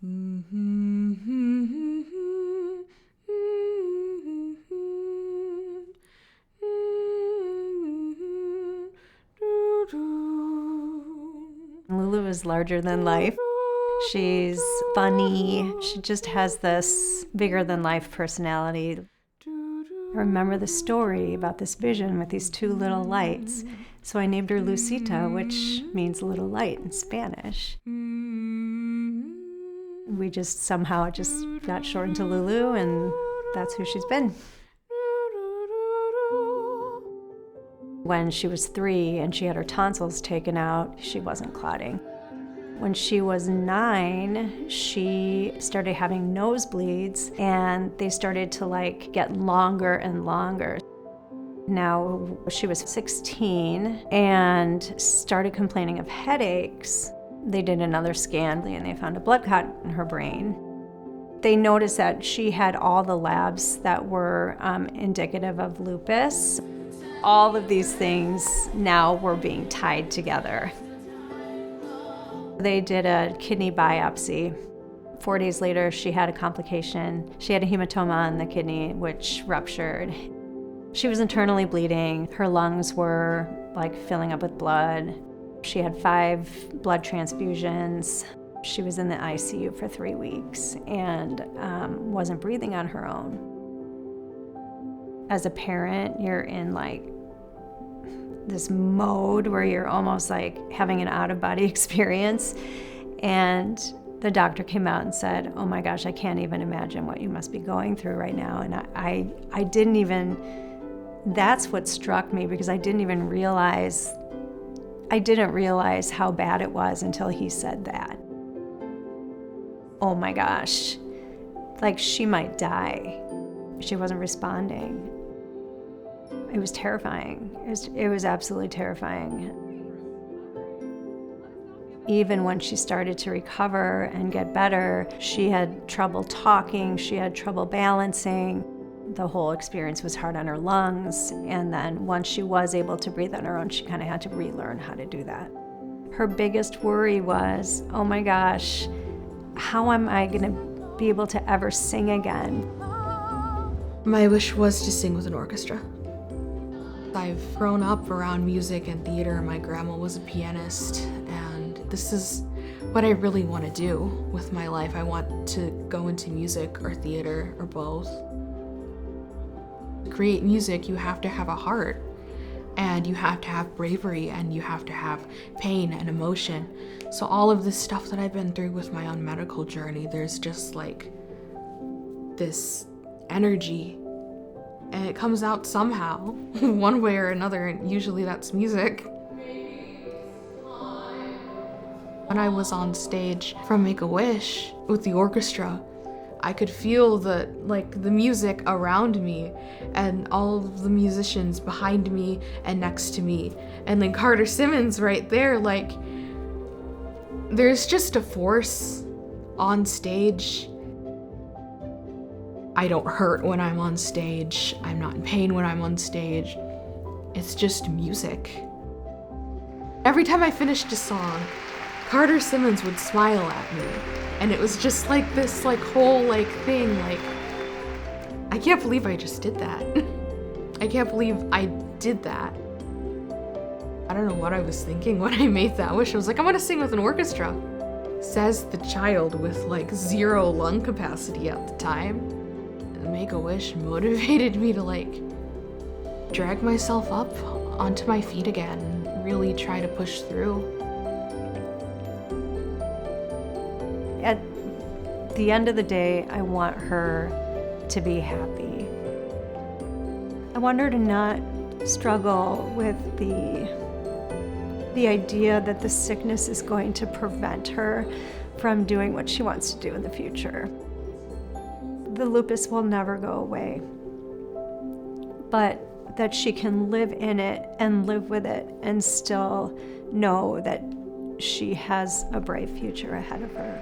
Lulu is larger than life. She's funny. She just has this bigger than life personality. I remember the story about this vision with these two little lights. So I named her Lucita, which means little light in Spanish. We just somehow just got shortened to Lulu, and that's who she's been. When she was 3 and she had her tonsils taken out, she wasn't clotting. When she was 9, she started having nosebleeds, and they started to get longer and longer. Now she was 16 and started complaining of headaches. They did another scan and they found a blood clot in her brain. They noticed that she had all the labs that were indicative of lupus. All of these things now were being tied together. They did a kidney biopsy. 4 days later, she had a complication. She had a hematoma on the kidney, which ruptured. She was internally bleeding. Her lungs were filling up with blood. She had 5 blood transfusions. She was in the ICU for 3 weeks and wasn't breathing on her own. As a parent, you're in this mode where you're almost having an out-of-body experience. And the doctor came out and said, "Oh my gosh, I can't even imagine what you must be going through right now." And I didn't even, that's what struck me, because I didn't realize how bad it was until he said that. Oh my gosh, she might die. She wasn't responding. It was terrifying. It was absolutely terrifying. Even when she started to recover and get better, she had trouble talking, she had trouble balancing. The whole experience was hard on her lungs, and then once she was able to breathe on her own, she kind of had to relearn how to do that. Her biggest worry was, oh my gosh, how am I going to be able to ever sing again? My wish was to sing with an orchestra. I've grown up around music and theater. My grandma was a pianist, and this is what I really want to do with my life. I want to go into music or theater or both. To create music, you have to have a heart, and you have to have bravery, and you have to have pain and emotion. So all of this stuff that I've been through with my own medical journey, there's just this energy, and it comes out somehow, one way or another, and usually that's music. When I was on stage from Make-A-Wish with the orchestra, I could feel the music around me and all of the musicians behind me and next to me. And then Carter Simmons right there, there's just a force on stage. I don't hurt when I'm on stage. I'm not in pain when I'm on stage. It's just music. Every time I finished a song, Carter Simmons would smile at me. And it was just this whole thing, I can't believe I just did that. I can't believe I did that. I don't know what I was thinking when I made that wish. I was I'm gonna sing with an orchestra. Says the child with 0 lung capacity at the time. Make-A-Wish motivated me to drag myself up onto my feet again and really try to push through. At the end of the day, I want her to be happy. I want her to not struggle with the idea that the sickness is going to prevent her from doing what she wants to do in the future. The lupus will never go away, but that she can live in it and live with it and still know that she has a bright future ahead of her.